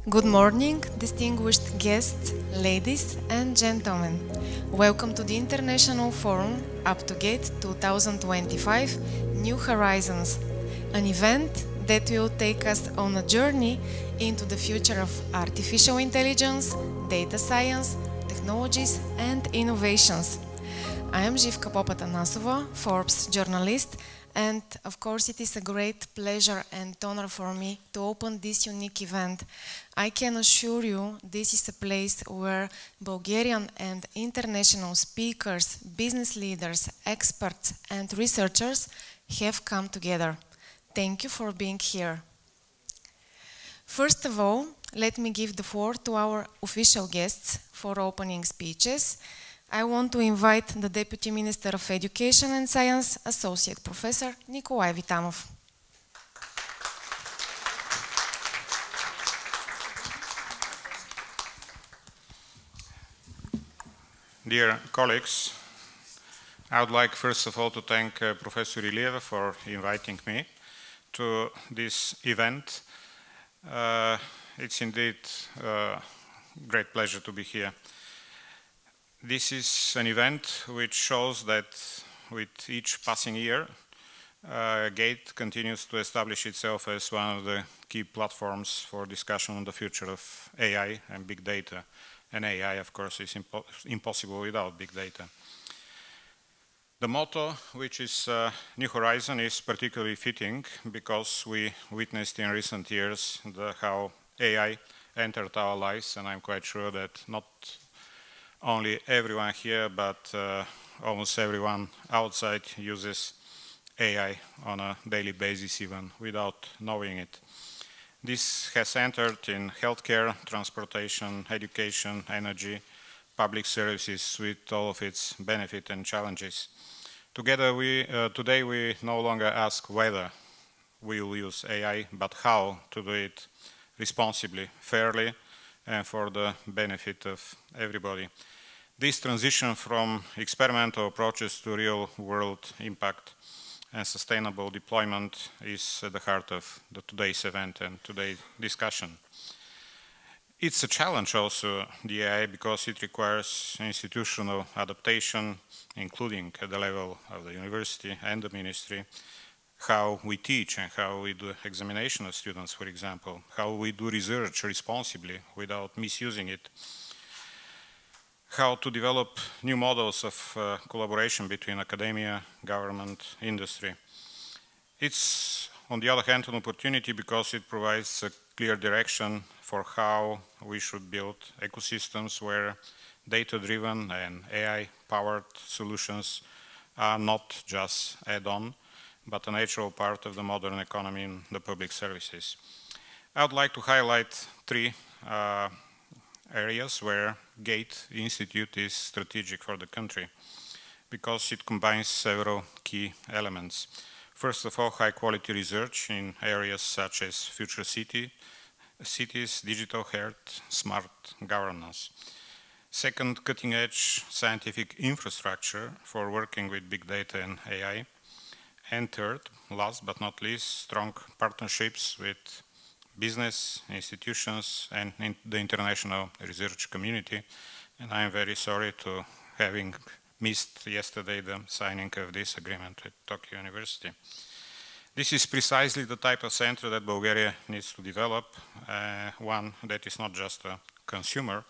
Good morning, distinguished guests, ladies and gentlemen. Welcome to the International Forum UpToGATE 2025 New Horizons, an event that will take us on a journey into the future of artificial intelligence, data science, technologies and innovations. I am Gerdzhikov Anastas, Forbes journalist, and of course it is a great pleasure and honor for me to open this unique event. I can assure you this is a place where Bulgarian and international speakers, business leaders, experts and researchers have come together. Thank you for being here. First of all, let me give the floor to our official guests for opening speeches. I want to invite the Deputy Minister of Education and Science, Associate Professor Nikolay Vitanov. Dear colleagues, I would like first of all to thank Professor Ilieva for inviting me to this event. It's indeed a great pleasure to be here. This is an event which shows that with each passing year, GATE continues to establish itself as one of the key platforms for discussion on the future of AI and big data. And AI, of course, is impossible without big data. The motto, which is New Horizon, is particularly fitting because we witnessed in recent years how AI entered our lives, and I'm quite sure that not only everyone here, but almost everyone outside uses AI on a daily basis, even without knowing it. This has entered in healthcare, transportation, education, energy, public services with all of its benefits and challenges. Today we no longer ask whether we will use AI, but how to do it responsibly, fairly, and for the benefit of everybody. This transition from experimental approaches to real-world impact and sustainable deployment is at the heart of today's event and today's discussion. It's a challenge also, the AI, because it requires institutional adaptation, including at the level of the university and the ministry, how we teach and how we do examination of students, for example, how we do research responsibly without misusing it, how to develop new models of collaboration between academia, government, industry. It's, on the other hand, an opportunity because it provides a clear direction for how we should build ecosystems where data-driven and AI-powered solutions are not just add-on, but a natural part of the modern economy in the public services. I would like to highlight three areas where GATE Institute is strategic for the country because it combines several key elements. First of all, high-quality research in areas such as future cities, digital health, smart governance. Second, cutting-edge scientific infrastructure for working with big data and AI. And third, last but not least, strong partnerships with business, institutions, and the international research community. And I'm very sorry to having missed yesterday the signing of this agreement with Sofia University. This is precisely the type of center that Bulgaria needs to develop, one that is not just a consumer,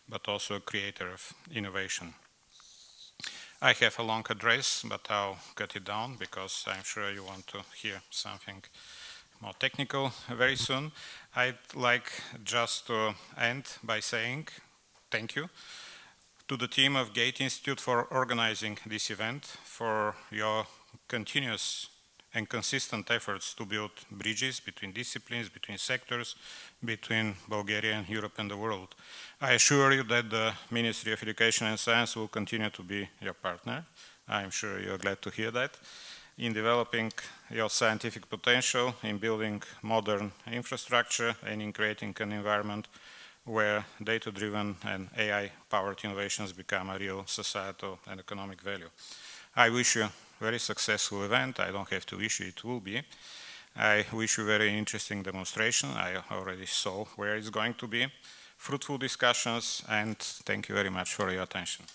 but also a creator of innovation. I have a long address, but I'll cut it down because I'm sure you want to hear something more technical very soon. I'd like just to end by saying thank you to the team of GATE Institute for organizing this event, for your continuous and consistent efforts to build bridges between disciplines, between sectors, between Bulgaria and Europe and the world. I assure you that the Ministry of Education and Science will continue to be your partner. I'm sure you're glad to hear that, in developing your scientific potential, in building modern infrastructure, and in creating an environment where data-driven and AI-powered innovations become a real societal and economic value. I wish you a very successful event. I don't have to wish you, it will be. I wish you a very interesting demonstration. I already saw where it's going to be. Fruitful discussions, and thank you very much for your attention.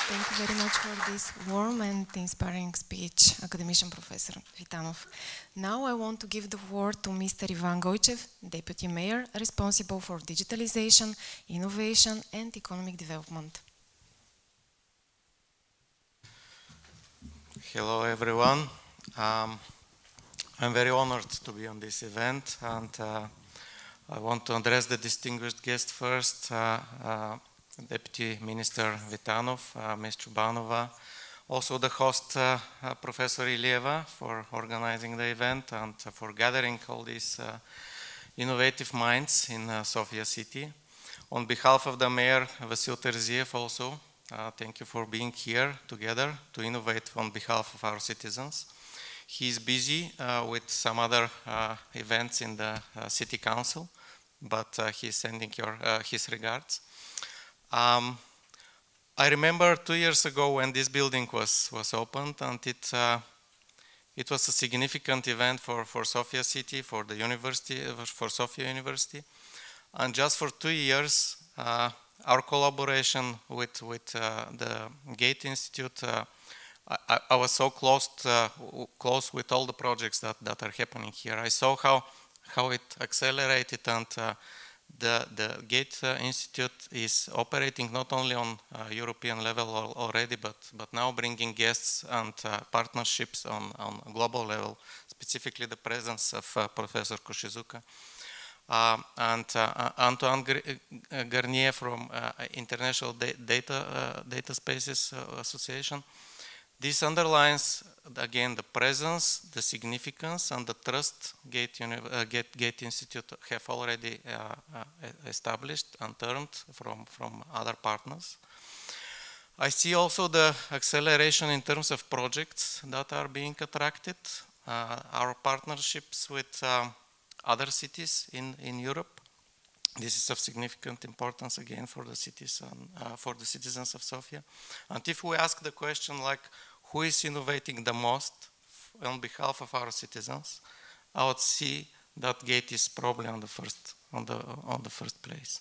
Thank you very much for this warm and inspiring speech, Academician Professor Vitanov. Now I want to give the word to Mr. Ivan Goychev, Deputy Mayor, responsible for digitalization, innovation and economic development. Hello everyone. I'm very honored to be on this event, and I want to address the distinguished guest first, Deputy Minister Vitanov, Ms. Chobanova, also the host, Professor Ilieva, for organizing the event and for gathering all these innovative minds in Sofia city. On behalf of the Mayor, Vasil Terziev, also, thank you for being here together to innovate on behalf of our citizens. He's busy with some other events in the City Council, but he's sending his regards. I remember 2 years ago when this building was opened, and it was a significant event for Sofia city, for the university, for Sofia University. And just for 2 years, our collaboration with the GATE Institute, I was so close with all the projects that are happening here. I saw how it accelerated, and the GATE Institute is operating not only on European level already, but now bringing guests and partnerships on global level, specifically the presence of Professor Koshizuka. And Antoine Garnier from International Data Spaces Association. This underlines, again, the presence, the significance, and the trust GATE Institute have already established and turned from other partners. I see also the acceleration in terms of projects that are being attracted, our partnerships with other cities in Europe. This is of significant importance again for the cities and for the citizens of Sofia. And if we ask the question like, who is innovating the most on behalf of our citizens, I would see that GATE is probably on the first place.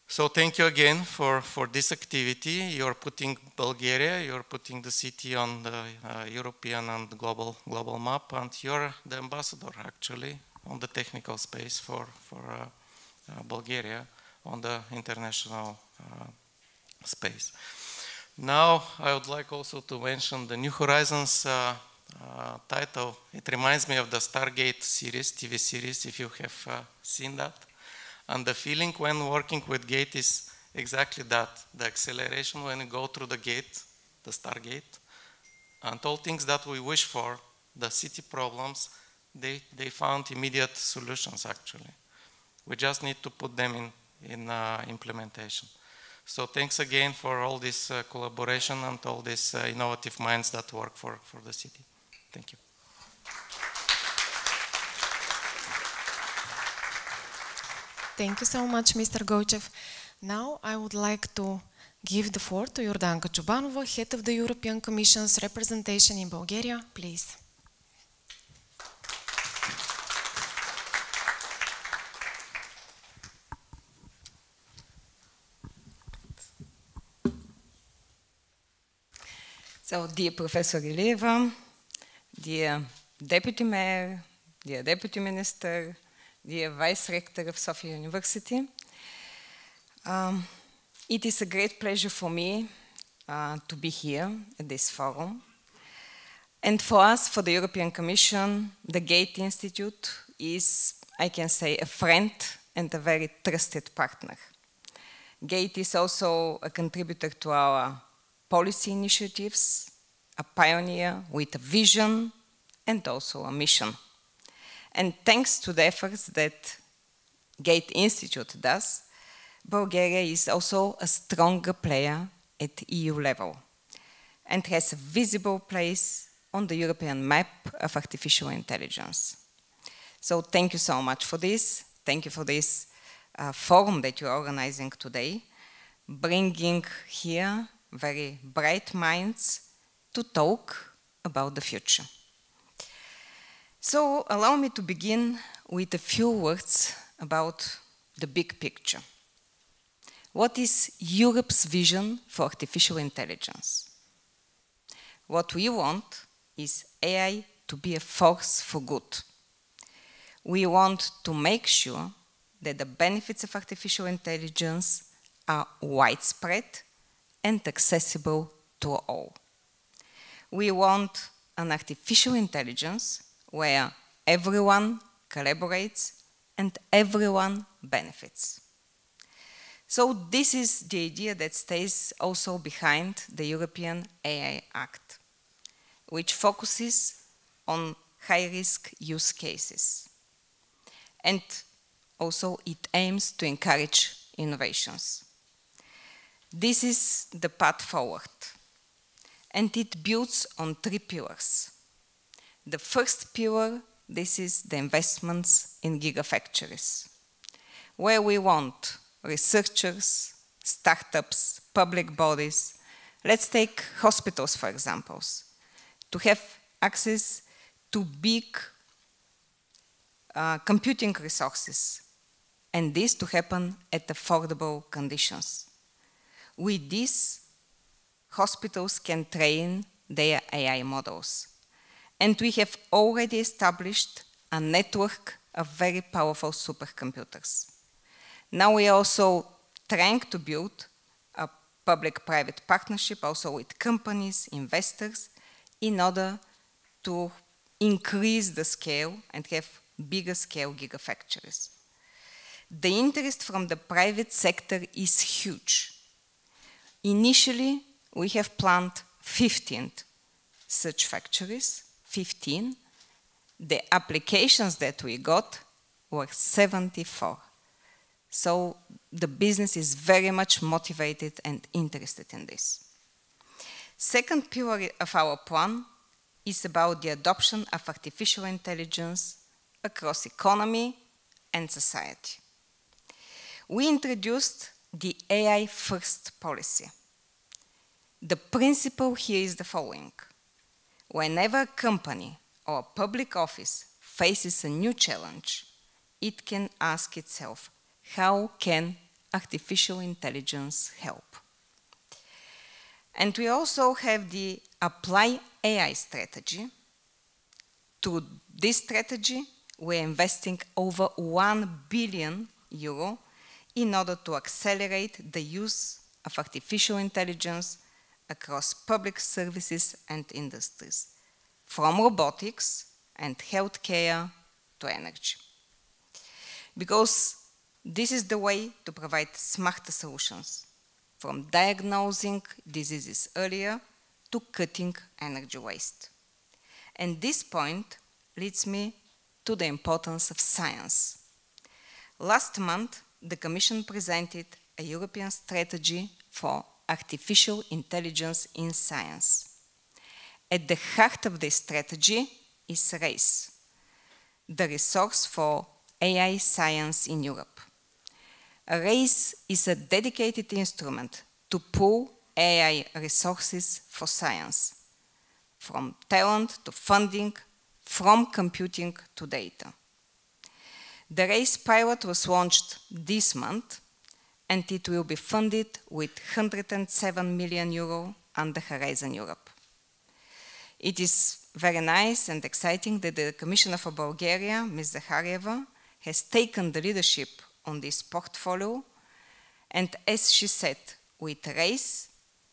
So thank you again for this activity. You're putting Bulgaria, you're putting the city on the European and global map, and you're the ambassador actually on the technical space for Bulgaria on the international space. Now I would like also to mention the New Horizons title. It reminds me of the Stargate series, TV series, if you have seen that. And the feeling when working with GATE is exactly that, the acceleration when you go through the gate, the Stargate, and all things that we wish for, the city problems, they found immediate solutions actually. We just need to put them in implementation. So thanks again for all this collaboration and all these innovative minds that work for the city. Thank you. Thank you so much, Mr. Goychev. Now I would like to give the floor to Yordanka Chobanova, Head of the European Commission's representation in Bulgaria, please. So, dear Professor Ilieva, dear Deputy Mayor, dear Deputy Minister, dear Vice-Rector of Sofia University, it is a great pleasure for me to be here at this forum. And for us, for the European Commission, the GATE Institute is, I can say, a friend and a very trusted partner. GATE is also a contributor to our policy initiatives, a pioneer with a vision and also a mission. And thanks to the efforts that GATE Institute does, Bulgaria is also a stronger player at EU level and has a visible place on the European map of artificial intelligence. So thank you so much for this. Thank you for this forum that you're organizing today, bringing here very bright minds to talk about the future. So allow me to begin with a few words about the big picture. What is Europe's vision for artificial intelligence? What we want is AI to be a force for good. We want to make sure that the benefits of artificial intelligence are widespread and accessible to all. We want an artificial intelligence where everyone collaborates and everyone benefits. So this is the idea that stays also behind the European AI Act, which focuses on high-risk use cases. And also it aims to encourage innovations. This is the path forward, and it builds on 3 pillars. The first pillar, this is the investments in gigafactories, where we want researchers, startups, public bodies. Let's take hospitals, for example, to have access to big computing resources, and this to happen at affordable conditions. With this, hospitals can train their AI models. And we have already established a network of very powerful supercomputers. Now we are also trying to build a public-private partnership also with companies, investors, in order to increase the scale and have bigger scale gigafactories. The interest from the private sector is huge. Initially, we have planned 15 such factories, 15. The applications that we got were 74. So the business is very much motivated and interested in this. Second pillar of our plan is about the adoption of artificial intelligence across economy and society. We introduced the AI first policy. The principle here is the following. Whenever a company or a public office faces a new challenge, it can ask itself, how can artificial intelligence help? And we also have the Apply AI strategy. To this strategy, we're investing over €1 billion in order to accelerate the use of artificial intelligence across public services and industries, from robotics and healthcare to energy. Because this is the way to provide smarter solutions, from diagnosing diseases earlier to cutting energy waste. And this point leads me to the importance of science. Last month, the Commission presented a European strategy for artificial intelligence in science. At the heart of this strategy is RACE, the resource for AI science in Europe. RACE is a dedicated instrument to pool AI resources for science, from talent to funding, from computing to data. The RACE pilot was launched this month, and it will be funded with €107 million under Horizon Europe. It is very nice and exciting that the Commissioner for Bulgaria, Ms. Zakharieva, has taken the leadership on this portfolio, and as she said, with RACE,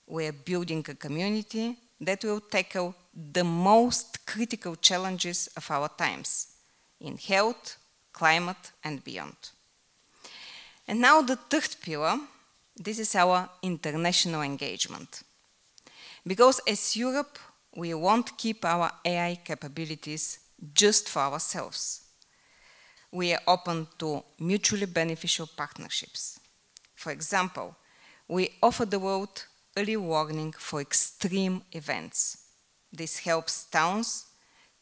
we are building a community that will tackle the most critical challenges of our times in health, climate, and beyond. And now the third pillar, this is our international engagement. Because as Europe, we won't keep our AI capabilities just for ourselves. We are open to mutually beneficial partnerships. For example, we offer the world early warning for extreme events. This helps towns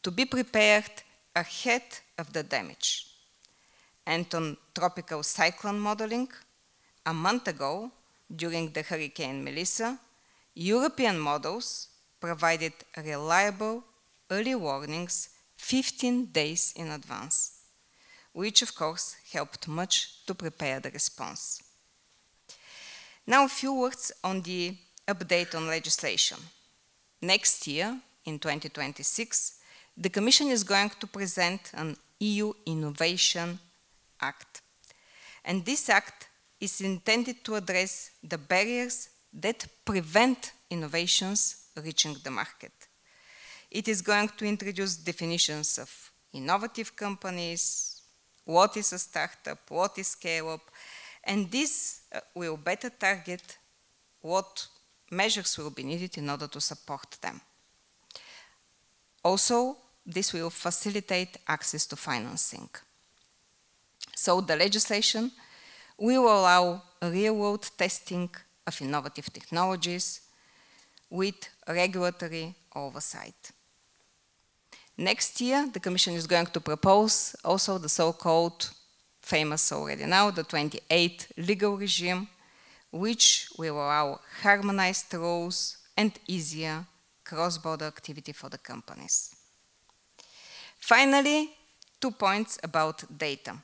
to be prepared ahead of the damage. And on tropical cyclone modeling, a month ago, during the Hurricane Melissa, European models provided reliable early warnings 15 days in advance, which of course helped much to prepare the response. Now a few words on the update on legislation. Next year, in 2026, the Commission is going to present an EU Innovation Act. And this act is intended to address the barriers that prevent innovations reaching the market. It is going to introduce definitions of innovative companies, what is a startup, what is scale-up, and this will better target what measures will be needed in order to support them. Also, this will facilitate access to financing. So the legislation will allow real-world testing of innovative technologies with regulatory oversight. Next year, the Commission is going to propose also the so-called, famous already now, the 28th legal regime, which will allow harmonized rules and easier cross-border activity for the companies. Finally, 2 points about data.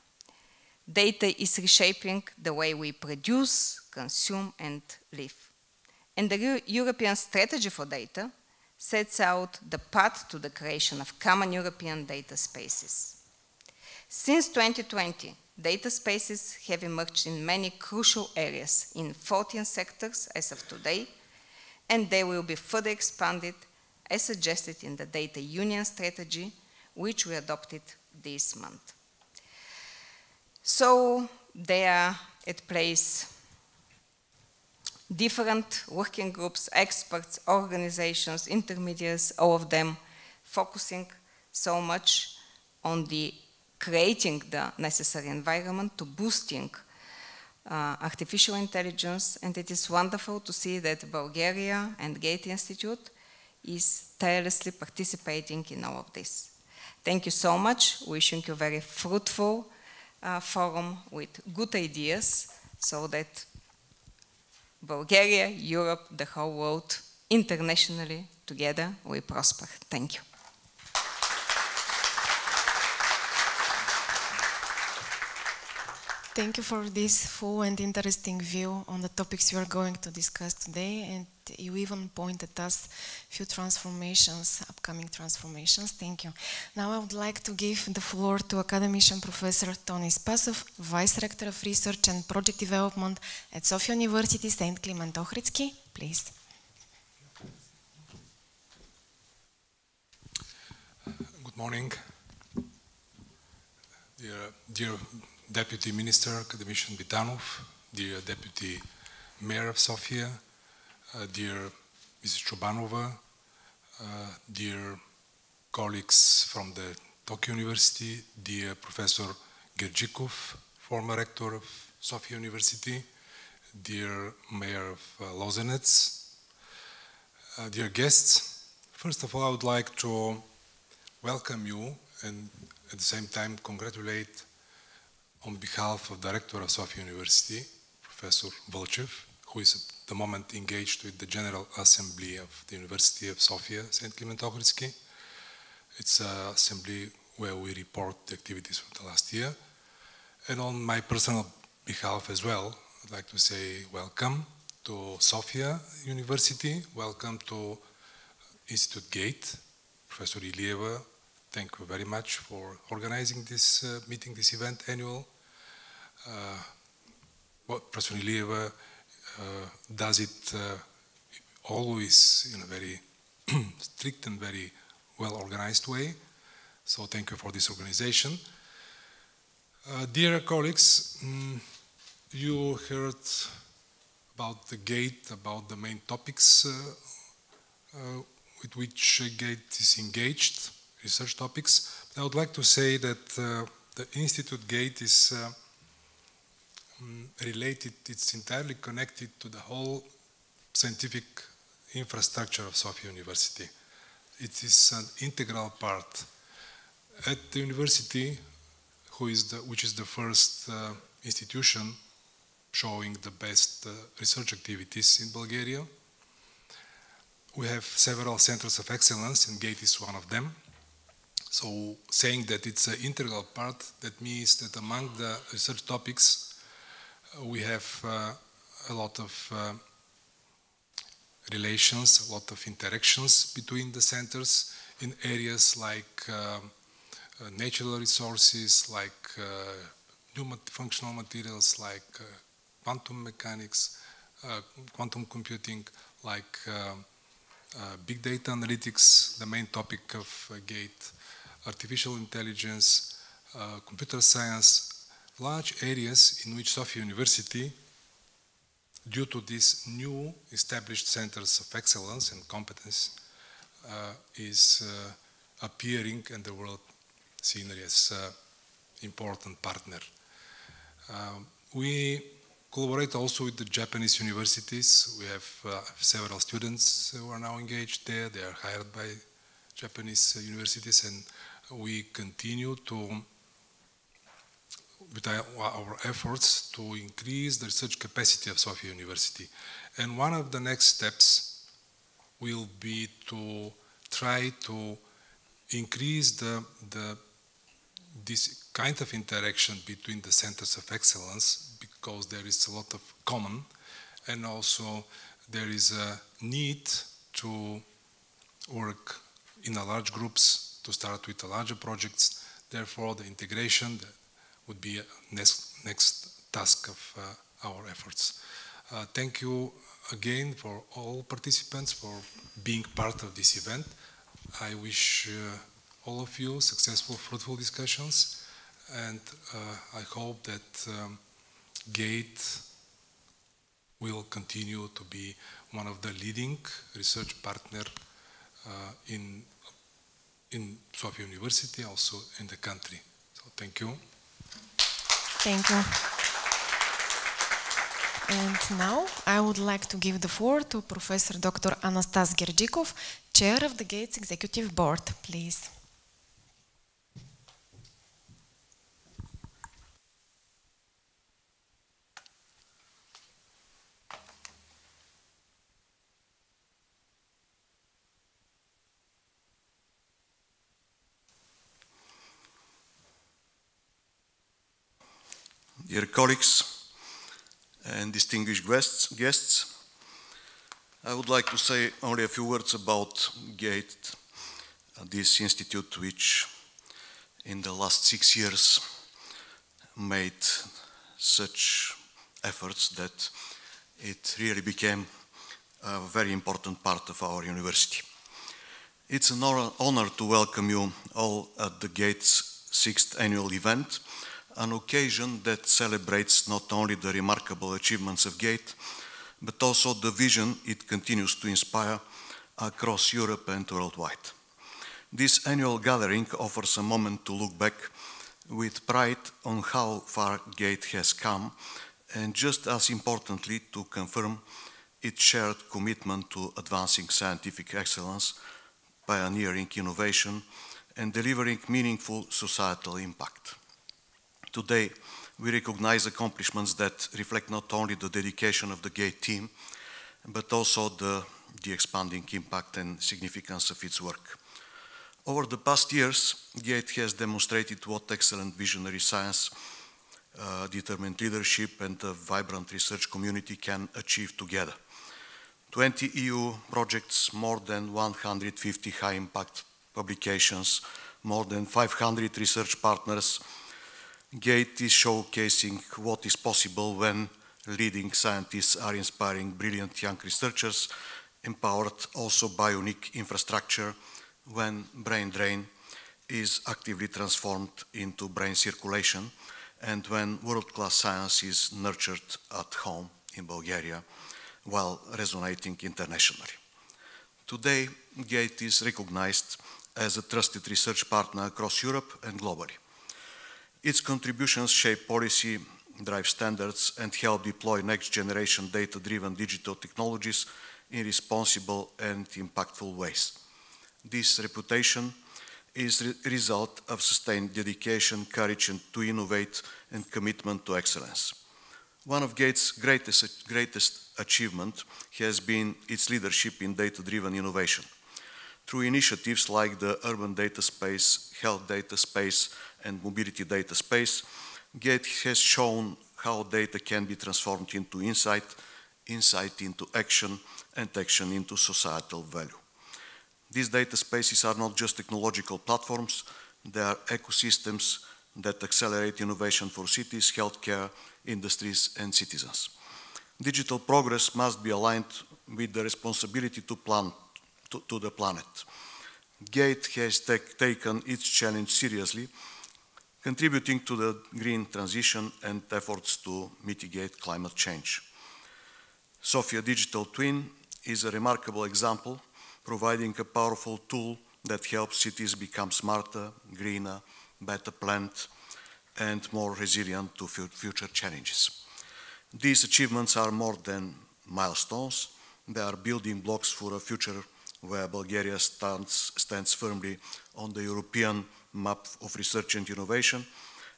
Data is reshaping the way we produce, consume, and live. And the European strategy for data sets out the path to the creation of common European data spaces. Since 2020, data spaces have emerged in many crucial areas in 14 sectors as of today, and they will be further expanded as suggested in the Data Union strategy, which we adopted this month. So there are at place different working groups, experts, organizations, intermediaries, all of them focusing so much on the creating the necessary environment to boosting artificial intelligence, and it is wonderful to see that Bulgaria and GATE Institute is tirelessly participating in all of this. Thank you so much. Wishing you a very fruitful forum with good ideas so that Bulgaria, Europe, the whole world, internationally together, we prosper. Thank you. Thank you for this full and interesting view on the topics you are going to discuss today, and you even pointed us few transformations, upcoming transformations. Thank you. Now I would like to give the floor to Academician Professor Toni Spasov, Vice-Rector of Research and Project Development at Sofia University, St. Kliment Ohridski. Please. Good morning. Dear Deputy Minister, Academician Vitanov, dear Deputy Mayor of Sofia, dear Mrs. Chobanova, dear colleagues from the Tokyo University, dear Professor Gerdzhikov, former rector of Sofia University, dear Mayor of Lozhenets, dear guests. First of all, I would like to welcome you and at the same time congratulate on behalf of the Rector of Sofia University, Professor Goychev, who is at the moment engaged with the General Assembly of the University of Sofia, St. Kliment Ohridski. It's an assembly where we report the activities of the last year. And on my personal behalf as well, I'd like to say welcome to Sofia University, welcome to Institute GATE, Professor Ilieva. Thank you very much for organizing this meeting, this event, annual. Professor Ilieva does it always in a very strict and very well-organized way. So thank you for this organization. Dear colleagues, you heard about the GATE, about the main topics with which GATE is engaged, research topics. I would like to say that the Institute GATE is related, it's entirely connected to the whole scientific infrastructure of Sofia University. It is an integral part. At the university, which is the first institution showing the best research activities in Bulgaria, we have several centers of excellence, and GATE is one of them. So saying that it's an integral part, that means that among the research topics, we have a lot of relations, a lot of interactions between the centers in areas like natural resources, like new functional materials, like quantum mechanics, quantum computing, like big data analytics, the main topic of GATE, artificial intelligence, computer science, large areas in which Sofia University, due to these new established centers of excellence and competence, is appearing in the world scenery as an important partner. We collaborate also with the Japanese universities. We have several students who are now engaged there. They are hired by Japanese universities, and we continue to, with our efforts, to increase the research capacity of Sofia University. And one of the next steps will be to try to increase this kind of interaction between the centers of excellence, because there is a lot of common, and also there is a need to work in a large groups, to start with larger projects. Therefore, the integration would be a next task of our efforts. Thank you again for all participants for being part of this event. I wish all of you successful, fruitful discussions, and I hope that GATE will continue to be one of the leading research partners in Sofia University, also in the country. So thank you. Thank you. And now I would like to give the floor to Professor Dr. Anastas Gerdzhikov, Chair of the GATE's Executive Board, please. Dear colleagues and distinguished guests, I would like to say only a few words about GATE, this institute which in the last 6 years made such efforts that it really became a very important part of our university. It's an honor to welcome you all at the GATE's 6th annual event, an occasion that celebrates not only the remarkable achievements of GATE, but also the vision it continues to inspire across Europe and worldwide. This annual gathering offers a moment to look back with pride on how far GATE has come, and just as importantly to confirm its shared commitment to advancing scientific excellence, pioneering innovation, and delivering meaningful societal impact. Today, we recognize accomplishments that reflect not only the dedication of the GATE team, but also the expanding impact and significance of its work. Over the past years, GATE has demonstrated what excellent visionary science, determined leadership, and a vibrant research community can achieve together. 20 EU projects, more than 150 high-impact publications, more than 500 research partners. GATE is showcasing what is possible when leading scientists are inspiring brilliant young researchers, empowered also by unique infrastructure, when brain drain is actively transformed into brain circulation, and when world-class science is nurtured at home in Bulgaria, while resonating internationally. Today, GATE is recognized as a trusted research partner across Europe and globally. Its contributions shape policy, drive standards, and help deploy next-generation data-driven digital technologies in responsible and impactful ways. This reputation is the result of sustained dedication, courage to innovate, and commitment to excellence. One of GATE's greatest achievement has been its leadership in data-driven innovation. Through initiatives like the Urban Data Space, Health Data Space, and Mobility Data Space, GATE has shown how data can be transformed into insight, insight into action, and action into societal value. These data spaces are not just technological platforms, they are ecosystems that accelerate innovation for cities, healthcare, industries, and citizens. Digital progress must be aligned with the responsibility to the planet. GATE has taken its challenge seriously, contributing to the green transition and efforts to mitigate climate change. Sofia Digital Twin is a remarkable example, providing a powerful tool that helps cities become smarter, greener, better planned, and more resilient to future challenges. These achievements are more than milestones. They are building blocks for a future where Bulgaria stands firmly on the European map of research and innovation,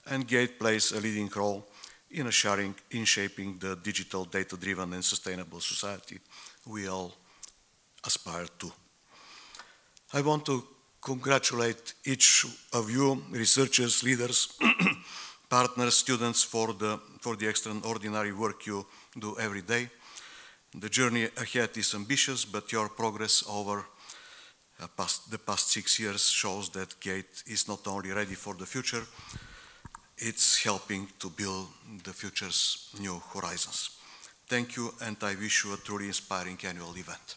and GATE plays a leading role in shaping the digital, data-driven and sustainable society we all aspire to. I want to congratulate each of you, researchers, leaders, partners, students, for the extraordinary work you do every day. The journey ahead is ambitious, but your progress over the past 6 years shows that GATE is not only ready for the future, it's helping to build the future's new horizons. Thank you, and I wish you a truly inspiring annual event.